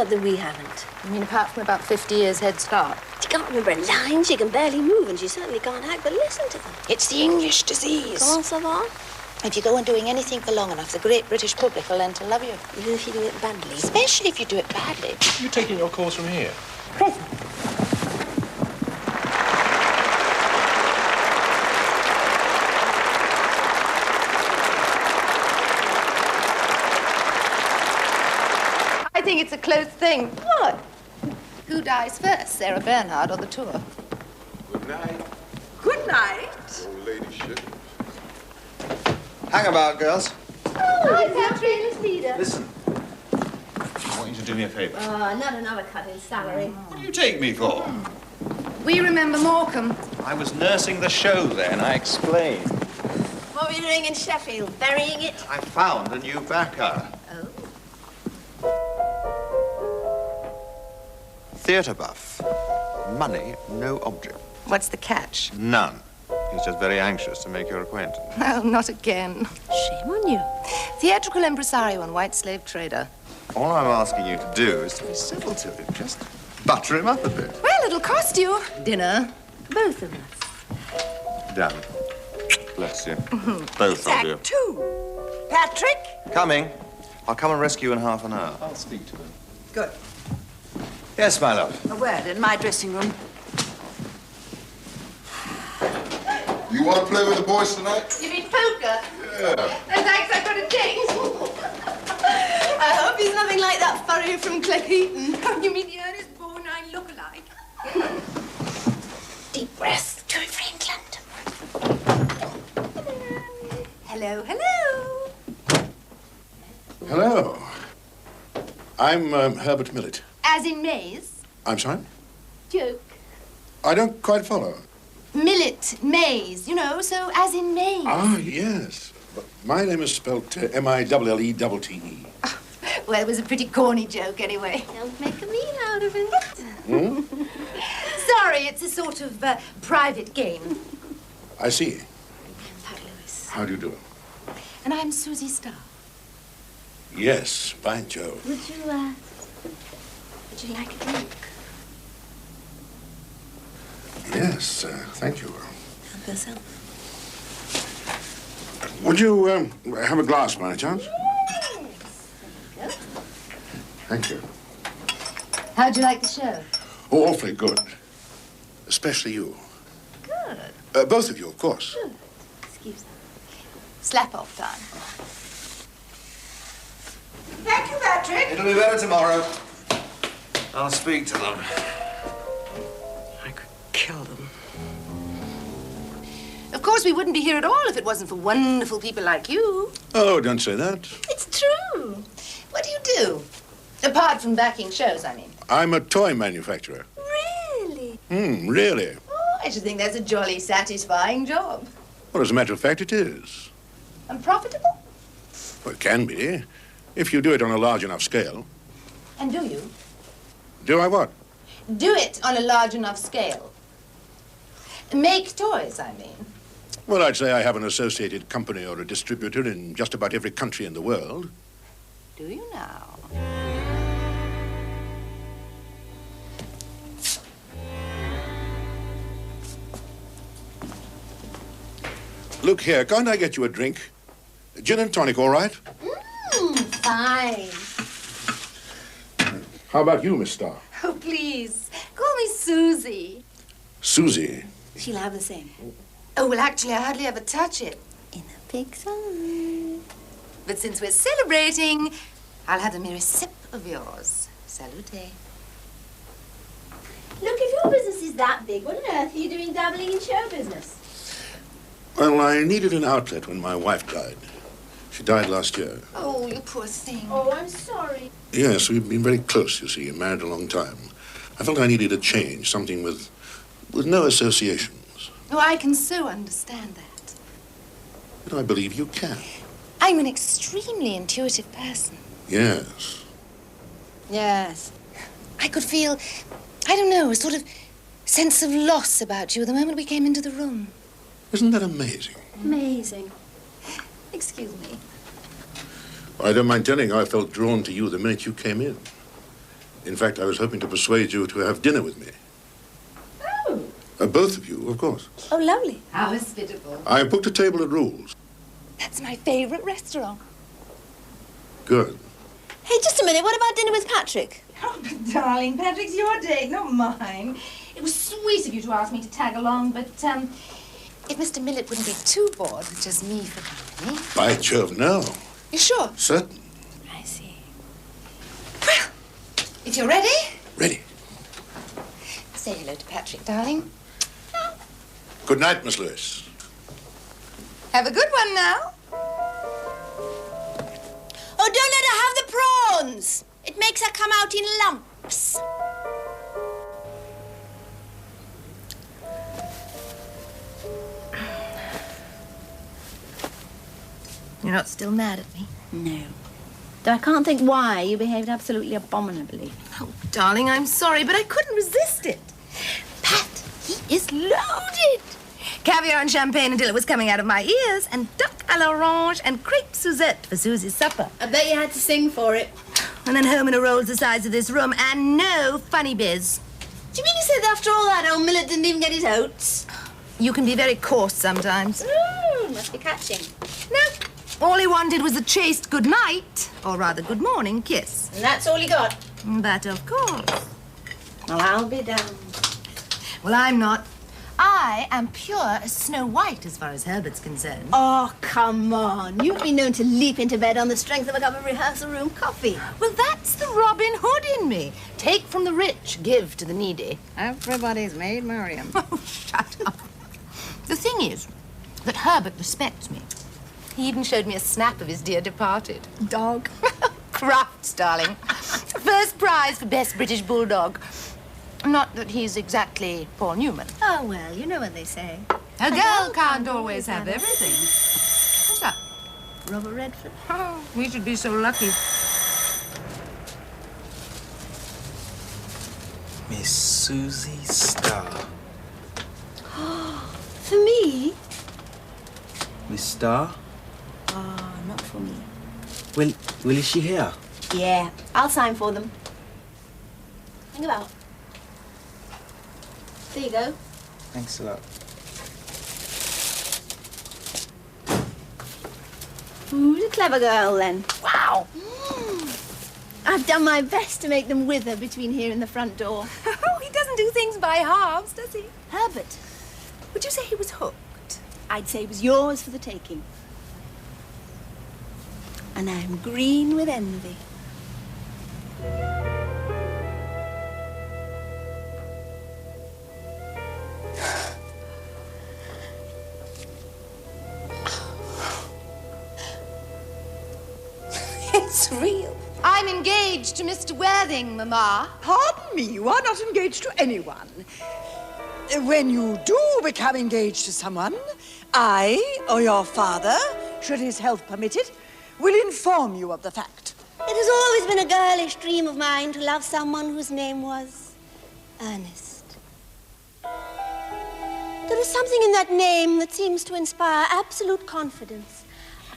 got that we haven't? You mean apart from about 50 years head start? She can't remember a line, she can barely move, and she certainly can't act, but listen to them. It's the English disease. Comment ça va? If you go on doing anything for long enough, the great British public will learn to love you. Even if you do it badly. Especially if you do it badly. Are you taking your calls from here? Present. I think it's a close thing. What? Who dies first, Sarah Bernhardt or the tour? Good night. Good night. Old ladyship. Hang about, girls. Oh, hi, Patrick, Miss Leader. Listen. I want you to do me a favour. Not another cut in salary. What do you take me for? We remember Morecambe. I was nursing the show then, I explained. What were you doing in Sheffield? Burying it? I found a new backer. Oh. Theatre buff. Money, no object. What's the catch? None. He's just very anxious to make your acquaintance. Oh, not again. Shame on you. Theatrical impresario and white slave trader. All I'm asking you to do is to be civil to him. Just butter him up a bit. Well, it'll cost you. Dinner. Both of us. Done. Bless you. Both of you. Act 2. Patrick? Coming. I'll come and rescue you in half an hour. I'll speak to them. Good. Yes, my love. A word in my dressing room. You want to play with the boys tonight? You mean poker? Yeah. No, thanks, I've got a date. I hope he's nothing like that furrier from Cleckheaton. You mean the Ernest Borgnine look-alike? Deep breath. Do it for England. Hello, hello. Hello. I'm Herbert Millet. As in Mays? I'm sorry? Joke. I don't quite follow. Millet, Mays, you know, so as in Mays. Ah, yes. But my name is spelt M-I-L-L-E-T-T-E. Well, it was a pretty corny joke, anyway. Don't make a meal out of it. Sorry, it's a sort of private game. I see. Pat Lewis. How do you do? And I'm Suzy Starr. Yes, by Jove. Would you like a drink? Yes, thank you. Help yourself. Would you have a glass, by any chance? Yes. Thank you. How'd you like the show? Oh, awfully good. Especially you. Good. Both of you, of course. Good. Excuse me. Slap-off time. Thank you, Patrick. It'll be better tomorrow. I'll speak to them. I could kill them. Of course, we wouldn't be here at all if it wasn't for wonderful people like you. Oh, don't say that. It's true. What do you do? Apart from backing shows, I mean. I'm a toy manufacturer. Really? Really? Oh, I should think that's a jolly satisfying job. Well, as a matter of fact, it is. And profitable? Well, it can be, if you do it on a large enough scale. And do you? Do I what? Do it on a large enough scale. Make toys, I mean. Well, I'd say I have an associated company or a distributor in just about every country in the world. Do you now? Look here, can't I get you a drink? Gin and tonic, all right? Fine. How about you, Miss Starr? Oh, please. Call me Suzy. Suzy. She'll have the same. Oh, well, actually, I hardly ever touch it. In a big salad. But since we're celebrating, I'll have the merest sip of yours. Salute. Look, if your business is that big, what on earth are you doing dabbling in show business? Well, I needed an outlet when my wife died. She died last year. Oh, you poor thing. Oh, I'm sorry. Yes, we've been very close, you see, married a long time. I felt I needed a change, something with no associations. Oh, I can so understand that. But I believe you can. I'm an extremely intuitive person. Yes. Yes. I could feel, I don't know, a sort of sense of loss about you the moment we came into the room. Isn't that amazing? Amazing. Excuse me. Well, I don't mind telling you, I felt drawn to you the minute you came in. In fact, I was hoping to persuade you to have dinner with me. Oh. Both of you, of course. Oh, lovely. How hospitable. I booked a table at Rules. That's my favourite restaurant. Good. Hey, just a minute. What about dinner with Patrick? Oh, but darling, Patrick's your date, not mine. It was sweet of you to ask me to tag along, but, if Mr. Millett wouldn't be too bored with just me for company. By Jove, no. You sure? Certain. I see. Well, if you're ready, Ready. say hello to Patrick, darling. Good night, Miss Lewis. Have a good one now. Oh, don't let her have the prawns. It makes her come out in lumps. You're not still mad at me? No. Though I can't think why you behaved absolutely abominably. Oh, darling, I'm sorry, but I couldn't resist it. Pat, he is loaded. Caviar and champagne until it was coming out of my ears, and duck à l'orange and crepe Suzette for Susie's supper. I bet you had to sing for it. And then home in a rolls the size of this room, and no funny biz. Do you mean you said after all that old Millett didn't even get his oats? You can be very coarse sometimes. Must be catching. No, all he wanted was a chaste good night, or rather good morning kiss. And that's all he got. That, of course. Well, I'll be damned. Well, I'm not. I am pure as Snow White as far as Herbert's concerned. Oh, come on. You've been known to leap into bed on the strength of a cup of rehearsal room coffee. Well, that's the Robin Hood in me. Take from the rich, give to the needy. Everybody's made Miriam. Oh, shut up. The thing is that Herbert respects me. He even showed me a snap of his dear departed. Dog. Crufts, darling. First prize for best British bulldog. Not that he's exactly Paul Newman. Oh, well, you know what they say. A girl can't always have everything. What's that? Robert Redford. Oh, we should be so lucky. Miss Suzy Starr. For me? Miss Starr? Oh, not for me. Well, is she here? Yeah, I'll sign for them. Hang about. There you go. Thanks a lot. Who's a clever girl, then? Wow! I've done my best to make them wither between here and the front door. Oh, he doesn't do things by halves, does he? Herbert, Would you say he was hooked? I'd say it was yours for the taking. And I'm green with envy. It's real. I'm engaged to Mr. Worthing, Mamma. Pardon me, you are not engaged to anyone. When you do become engaged to someone, I, or your father, should his health permit it, will inform you of the fact. It has always been a girlish dream of mine to love someone whose name was Ernest. There is something in that name that seems to inspire absolute confidence.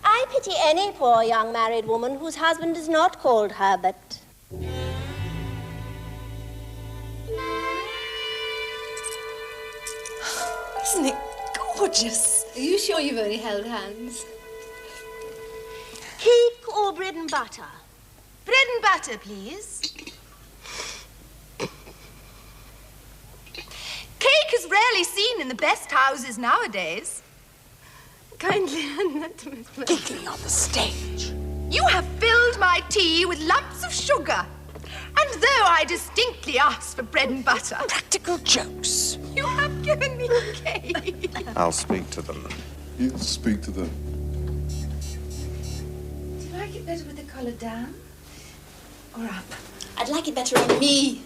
I pity any poor young married woman whose husband is not called Herbert. Isn't it gorgeous? Are you sure you've only held hands? Cake or bread and butter? Bread and butter, please. Cake is rarely seen in the best houses nowadays. Kindly hand that to Miss Blair. Giggling on the stage. You have filled my tea with lumps of sugar. And though I distinctly asked for bread and butter, Practical jokes. you have given me cake. I'll speak to them. You speak to them. Do you like it better with the collar down or up? I'd like it better on me.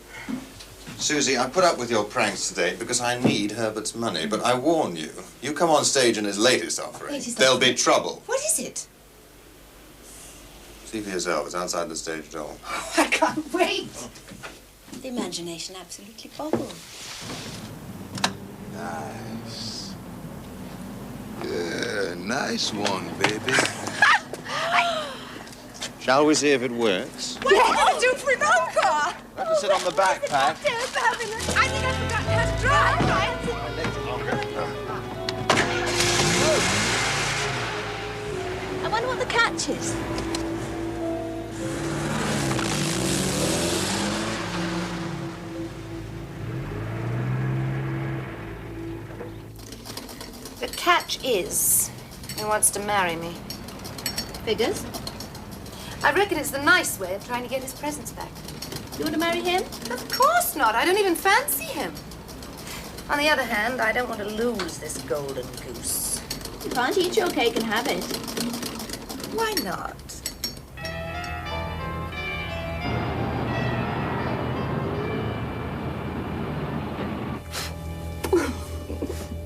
Susie, I put up with your pranks today because I need Herbert's money, but I warn you, you come on stage in his latest offering, there'll be trouble. What is it? See for yourself, it's outside the stage door. Oh, I can't wait. The imagination absolutely boggles. Nice. Yeah, nice one, baby. Shall we see if it works? What are you going to do for an encore? to sit on the back, Pat. I think I forgot how to drive. I wonder what the catch is. The catch is, he wants to marry me. Figures? I reckon it's the nice way of trying to get his presents back. You want to marry him? Of course not. I don't even fancy him. On the other hand, I don't want to lose this golden goose. You can't eat your cake and have it. Why not?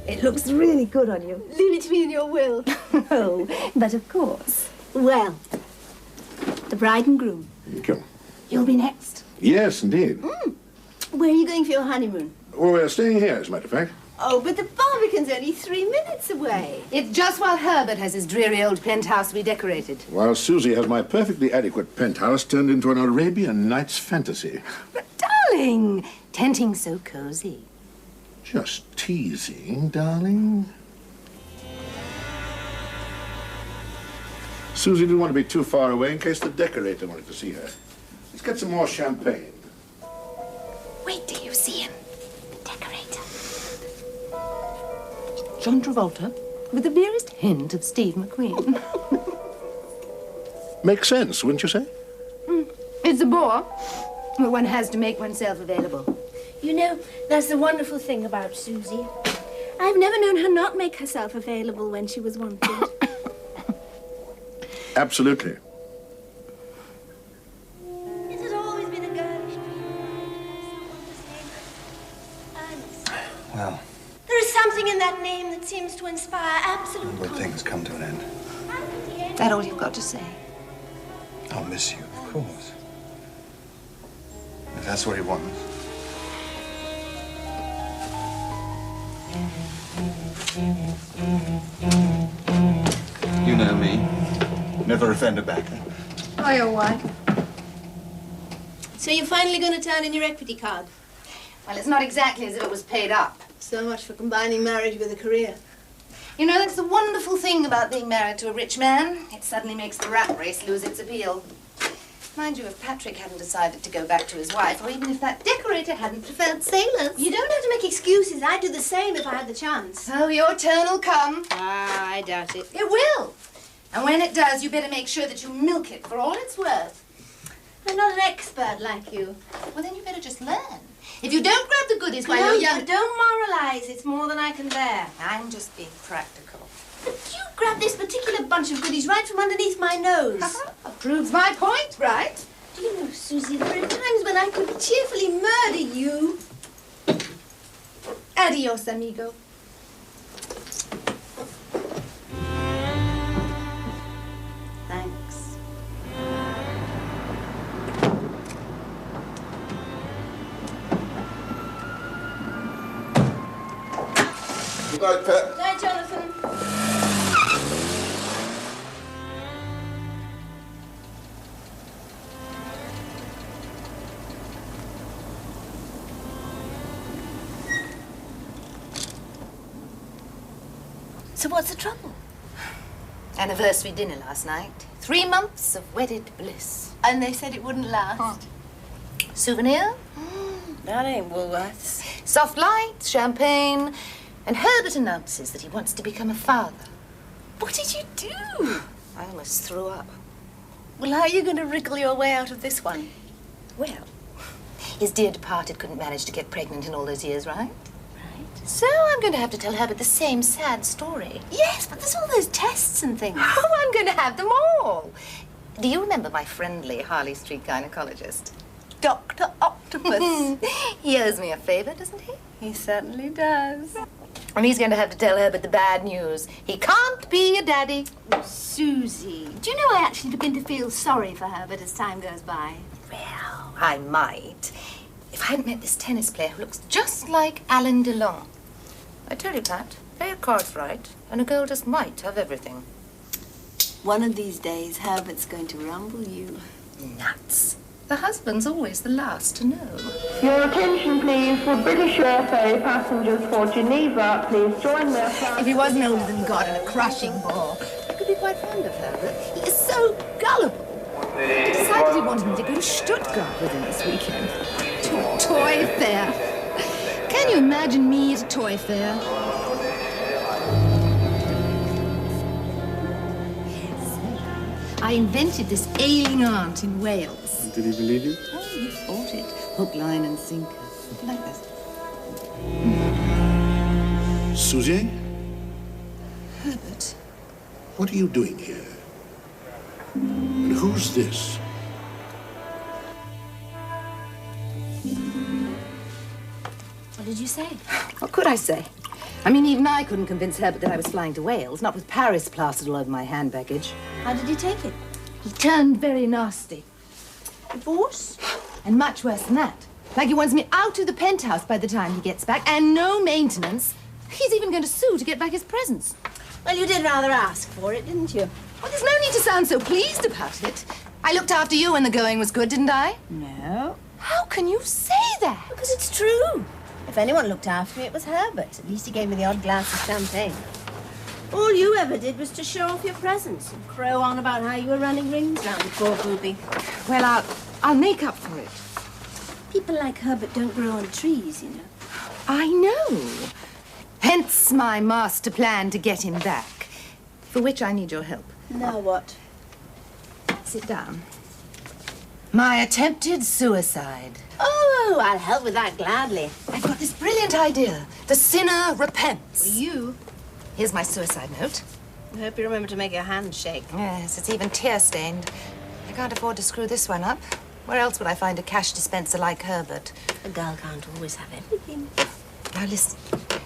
It looks really good on you. Leave it to me in your will. Oh, but of course. Well, the bride and groom. Thank you. You'll be next. Yes, indeed. Where are you going for your honeymoon? Well, we're staying here, as a matter of fact. Oh, but the Barbican's only 3 minutes away. It's just while Herbert has his dreary old penthouse redecorated. While Susie has my perfectly adequate penthouse turned into an Arabian Nights fantasy. But darling, tenting's so cozy. Just teasing, darling. Susie didn't want to be too far away in case the decorator wanted to see her. Let's get some more champagne. Wait till you see him. The decorator. John Travolta? With the merest hint of Steve McQueen. Makes sense, wouldn't you say? It's a bore, but one has to make oneself available. You know, that's the wonderful thing about Susie. I've never known her not make herself available when she was wanted. Absolutely. It has always been a girlish dream. Ernest. Well, There is something in that name that seems to inspire absolute good confidence. things come to an end. Is that all you've got to say? I'll miss you, of course. If that's what he wants. You know me. Never offend a backer. Oh, your wife. So you're finally going to turn in your equity card? Well, it's not exactly as if it was paid up. So much for combining marriage with a career. You know, that's the wonderful thing about being married to a rich man. It suddenly makes the rat race lose its appeal. Mind you, if Patrick hadn't decided to go back to his wife, or even if that decorator hadn't preferred sailors. You don't have to make excuses. I'd do the same if I had the chance. Oh, your turn will come. Ah, I doubt it. It will. And when it does, you better make sure that you milk it for all it's worth. I'm not an expert like you. Well, then you better just learn. If you don't grab the goodies while No, you're young... don't moralize. It's more than I can bear. I'm just being practical. But you grabbed this particular bunch of goodies right from underneath my nose. Proves my point, right? Do you know, Susie, there are times when I could cheerfully murder you. Adios, amigo. Thanks. Good night, Pat. Night, Jonathan. So what's the trouble? Anniversary dinner last night. 3 months of wedded bliss. And they said it wouldn't last. Souvenir? That ain't Woolworths. Soft lights, champagne, and Herbert announces that he wants to become a father. What did you do? I almost threw up. Well, how are you going to wriggle your way out of this one? Well, his dear departed couldn't manage to get pregnant in all those years, right? Right. So I'm going to have to tell Herbert the same sad story. Yes, but there's all those tests and things. Oh, I'm going to have them all. Do you remember my friendly Harley Street gynecologist? Dr. Octopus. He owes me a favor, doesn't he? He certainly does. And he's going to have to tell Herbert the bad news. He can't be a daddy. Oh, Susie, do you know I actually begin to feel sorry for Herbert as time goes by? Well, I might. If I hadn't met this tennis player who looks just like Alain Delon. I tell you, Pat, play your cards right, and a girl just might have everything. One of these days, Herbert's going to rumble you. Nuts. The husband's always the last to know. Your attention, please, for British Air ferry passengers for Geneva. Please join their flight. If he wasn't older than God and a crushing bore, I could be quite fond of her, but he is so gullible. He decided he wanted me to go to Stuttgart with him this weekend. To a toy fair. Can you imagine me at a toy fair? I invented this ailing aunt in Wales. Did he believe you? Oh, you fought it. Hook, line, and sinker. Like this. Suzy, Herbert. what are you doing here? And who's this? What did you say? What could I say? I mean, even I couldn't convince Herbert that I was flying to Wales, not with Paris plastered all over my hand baggage. How did he take it? He turned very nasty. Divorce? And much worse than that. Like he wants me out of the penthouse by the time he gets back, and no maintenance. He's even going to sue to get back his presents. Well, you did rather ask for it, didn't you? Well, there's no need to sound so pleased about it. I looked after you when the going was good, didn't I? No. How can you say that? Because it's true. If anyone looked after me, it was Herbert. At least he gave me the odd glass of champagne. All you ever did was to show off your presents and crow on about how you were running rings round the poor booby. Well, I'll make up for it. People like Herbert don't grow on trees, you know. I know. Hence my master plan to get him back, for which I need your help. Now what? Sit down. My attempted suicide. Oh, I'll help with that gladly. I've got this brilliant idea. The sinner repents. For you. Here's my suicide note. I hope you remember to make your hands shake. Yes, it's even tear-stained. I can't afford to screw this one up. Where else would I find a cash dispenser like Herbert? A girl can't always have everything. Now listen.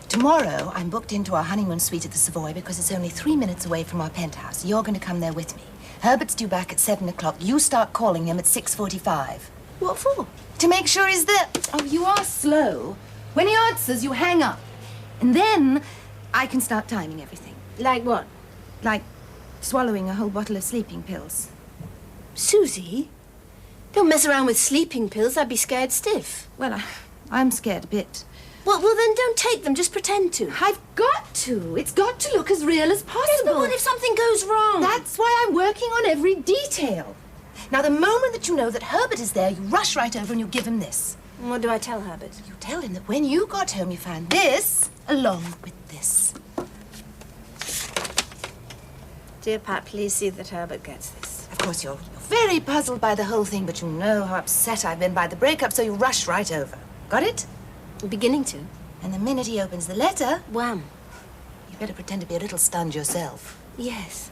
Tomorrow, I'm booked into our honeymoon suite at the Savoy because it's only 3 minutes away from our penthouse. You're going to come there with me. Herbert's due back at 7 o'clock. You start calling him at 6:45. What for? To make sure he's there. Oh, you are slow. When he answers, you hang up. And then I can start timing everything. Like what? Like swallowing a whole bottle of sleeping pills. Suzy? Don't mess around with sleeping pills. I'd be scared stiff. Well, I'm scared a bit. Well, then don't take them. Just pretend to. I've got to. It's got to look as real as possible. Yes, but what if something goes wrong? That's why I'm working on every detail. Now, the moment that you know that Herbert is there, you rush right over and you give him this. And what do I tell Herbert? You tell him that when you got home, you found this along with this. Dear Pat, please see that Herbert gets this. Of course, you're very puzzled by the whole thing, but you know how upset I've been by the breakup, so you rush right over. Got it? I'm beginning to. And the minute he opens the letter, Wham. you better pretend to be a little stunned yourself. Yes.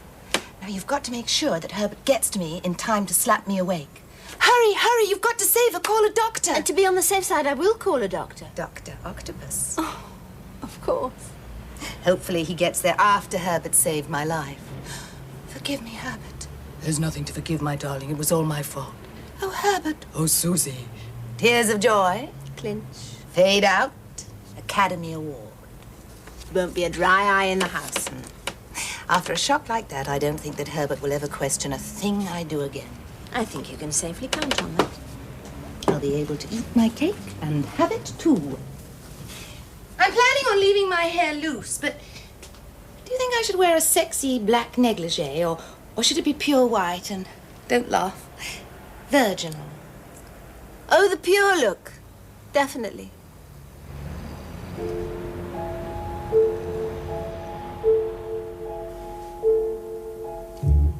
Now, you've got to make sure that Herbert gets to me in time to slap me awake. Hurry, hurry, you've got to save her. Call a doctor. And to be on the safe side, I will call a doctor. Dr. Octopus. Oh, of course. Hopefully he gets there after Herbert saved my life. Forgive me, Herbert. There's nothing to forgive, my darling. It was all my fault. Oh, Herbert. Oh, Suzy. Tears of joy. Clinch. Fade out. Academy Award. Won't be a dry eye in the house. After a shock like that, I don't think that Herbert will ever question a thing I do again. I think you can safely count on that. I'll be able to eat my cake and have it too. I'm planning on leaving my hair loose, but do you think I should wear a sexy black negligee, or should it be pure white and, don't laugh, virginal? Oh, the pure look. Definitely.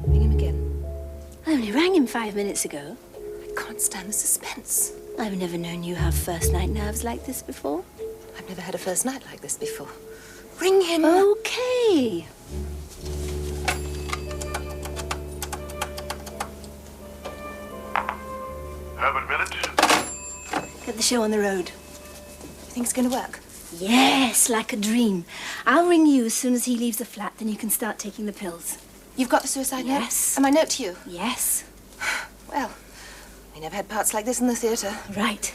Ring him again. I only rang him 5 minutes ago. I can't stand the suspense. I've never known you have first night nerves like this before. I've never had a first night like this before. Ring him. Okay. Herbert Village? Get the show on the road. You think it's going to work? Yes, like a dream. I'll ring you as soon as he leaves the flat, then you can start taking the pills. You've got the suicide note? Yes. And my note to you? Yes. Well, we never had parts like this in the theatre. Right.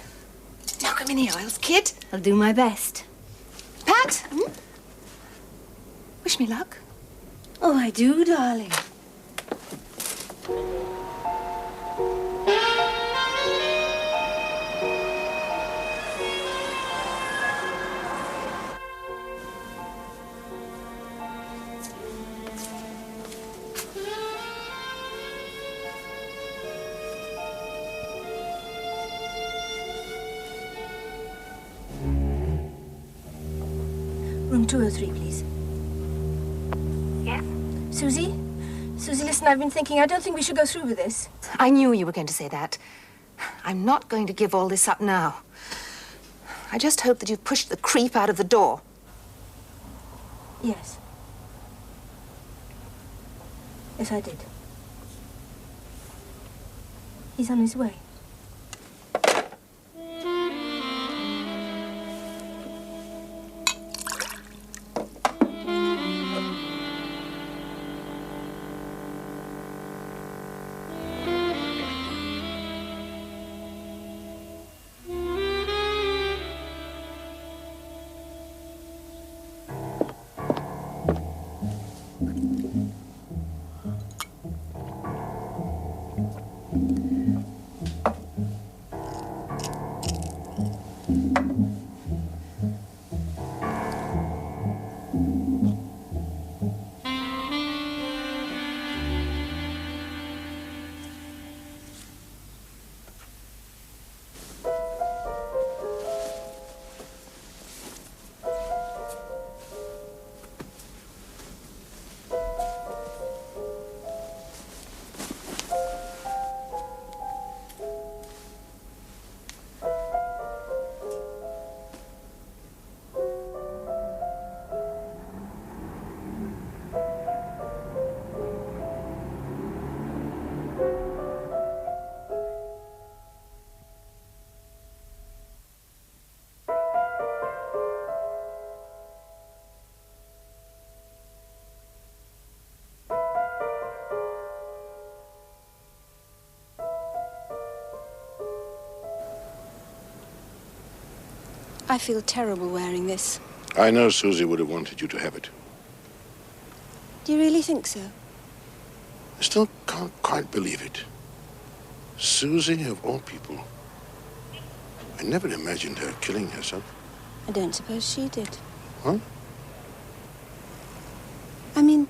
Knock 'em in the aisles, kid. I'll do my best. Pat? Wish me luck. Oh, I do, darling. Room 203, please. Yes? Suzy? Suzy, listen, I've been thinking. I don't think we should go through with this. I knew you were going to say that. I'm not going to give all this up now. I just hope that you've pushed the creep out of the door. Yes. Yes, I did. He's on his way. I feel terrible wearing this. I know Suzy would have wanted you to have it. Do you really think so? I still can't quite believe it. Suzy, of all people. I never imagined her killing herself. I don't suppose she did. Huh? I mean,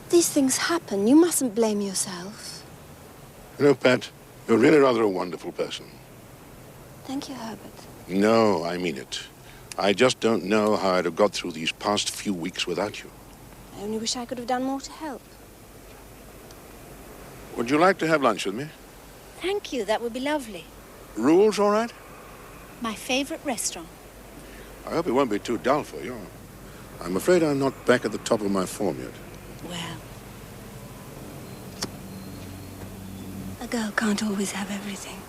these things happen. You mustn't blame yourself. You know, Pat, you're really rather a wonderful person. Thank you, Herbert. No, I mean it. I just don't know how I'd have got through these past few weeks without you. I only wish I could have done more to help. Would you like to have lunch with me? Thank you, that would be lovely. Rules all right? My favorite restaurant. I hope it won't be too dull for you. I'm afraid I'm not back at the top of my form yet. Well, a girl can't always have everything.